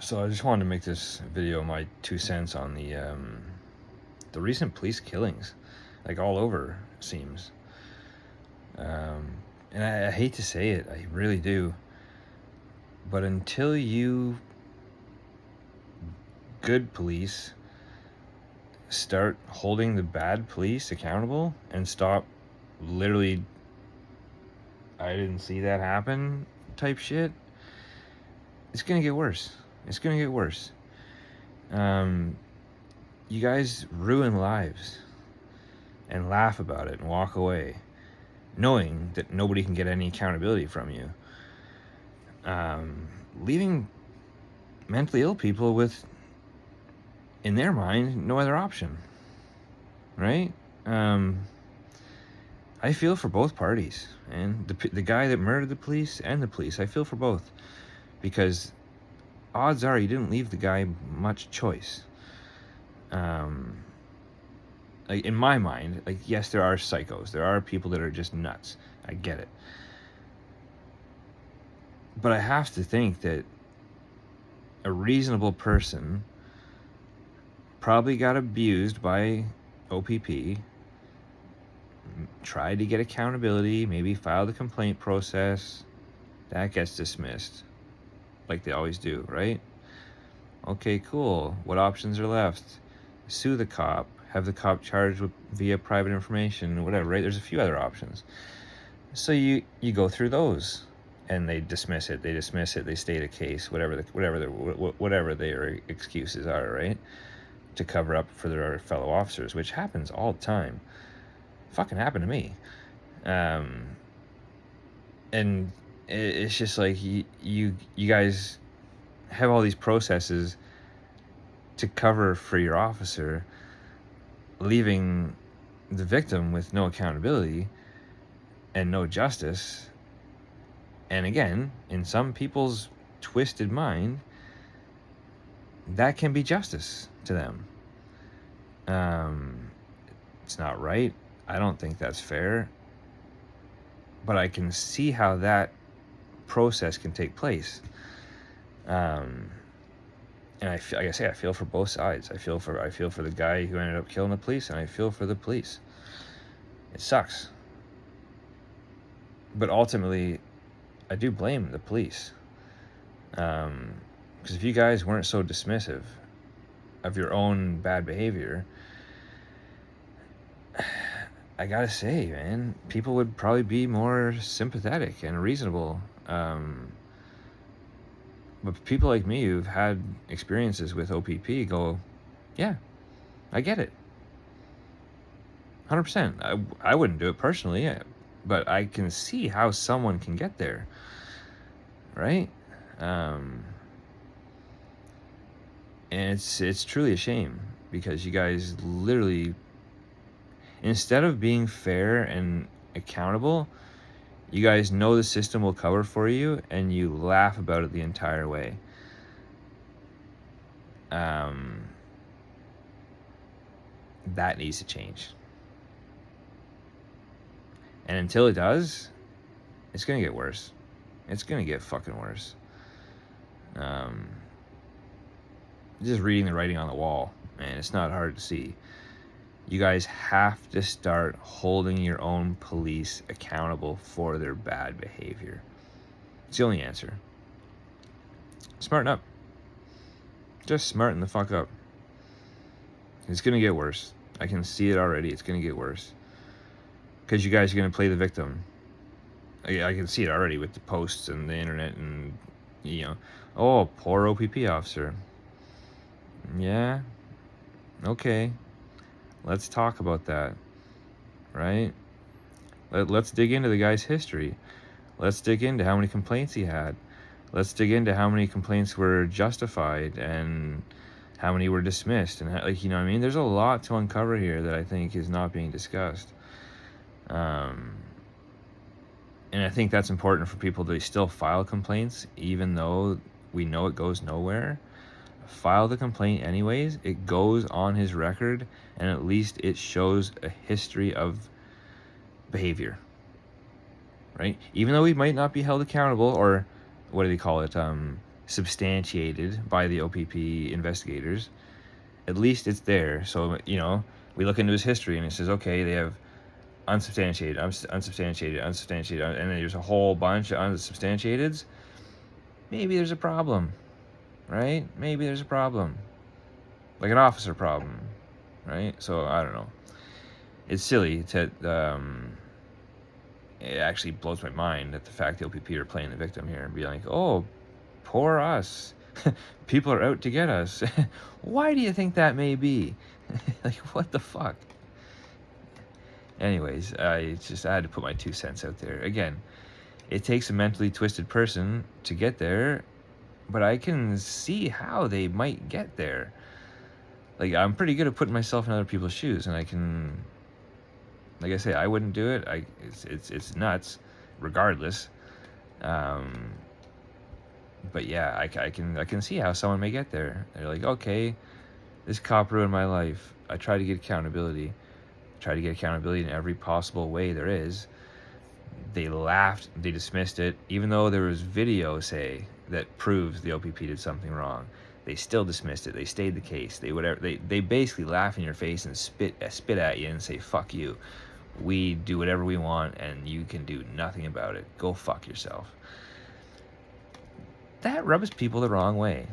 So I just wanted to make this video my 2 cents on the recent police killings, like all over seems. And I hate to say it, I really do. But until you good police start holding the bad police accountable and stop literally I didn't see that happen type shit, it's gonna get worse. It's gonna get worse. You guys ruin lives and laugh about it and walk away, knowing that nobody can get any accountability from you. Leaving mentally ill people with, in their mind, no other option, right? I feel for both parties, and the guy that murdered the police and the police, I feel for both, because odds are you didn't leave the guy much choice. Like in my mind, like, yes, there are psychos, there are people that are just nuts, I get it, but I have to think that a reasonable person probably got abused by OPP, tried to get accountability, maybe filed a complaint process, that gets dismissed, like they always do, right? Okay, cool. What options are left? Sue the cop, have the cop charged with via private information, whatever, right? There's a few other options. So you go through those, and they dismiss it, they state a case, whatever their excuses are, right? To cover up for their fellow officers, which happens all the time. Fucking happened to me. And it's just like you guys have all these processes to cover for your officer, leaving the victim with no accountability and no justice. And again, in some people's twisted mind, that can be justice to them. It's not right. I don't think that's fair. But I can see how that process can take place. And like I say, I feel for both sides. I feel for the guy who ended up killing the police, and I feel for the police. It sucks. But ultimately, I do blame the police. Because if you guys weren't so dismissive of your own bad behavior, I gotta say, man, people would probably be more sympathetic and reasonable. But people like me who've had experiences with OPP go, yeah, I get it. 100%. I wouldn't do it personally, yeah, but I can see how someone can get there, right? And it's truly a shame, because you guys literally, instead of being fair and accountable, you guys know the system will cover for you, and you laugh about it the entire way. That needs to change. And until it does, it's going to get worse. It's going to get fucking worse. Just reading the writing on the wall, man, it's not hard to see. You guys have to start holding your own police accountable for their bad behavior. It's the only answer. Smarten up. Just smarten the fuck up. It's going to get worse. I can see it already. It's going to get worse. Because you guys are going to play the victim. I can see it already with the posts and the internet and, oh, poor OPP officer. Yeah. Okay. Let's talk about that, right? Let's dig into the guy's history. Let's dig into how many complaints he had. Let's dig into how many complaints were justified and how many were dismissed. And, what I mean? There's a lot to uncover here that I think is not being discussed. And I think that's important for people to still file complaints, even though we know it goes nowhere. File the complaint anyways. It goes on his record, and at least it shows a history of behavior, right? Even though he might not be held accountable, or what do they call it? substantiated by the OPP investigators, at least it's there. So, we look into his history and it says, okay, they have unsubstantiated, unsubstantiated, and then there's a whole bunch of unsubstantiateds. Maybe there's a problem, right? Maybe there's a problem. Like an officer problem, right? So, I don't know. It's silly to, it actually blows my mind that the fact the OPP are playing the victim here and be like, oh, poor us. People are out to get us. Why do you think that may be? Like, what the fuck? Anyways, I had to put my 2 cents out there. Again, it takes a mentally twisted person to get there, but I can see how they might get there. Like, I'm pretty good at putting myself in other people's shoes, and I can, like I say, I wouldn't do it. It's nuts, regardless. But yeah, I can see how someone may get there. They're like, okay, this cop ruined my life. I try to get accountability. Try to get accountability in every possible way there is. They laughed. They dismissed it, even though there was video, say, that proves the OPP did something wrong. They still dismissed it. They stayed the case. They basically laugh in your face and spit at you and say, fuck you. We do whatever we want and you can do nothing about it. Go fuck yourself. That rubs people the wrong way.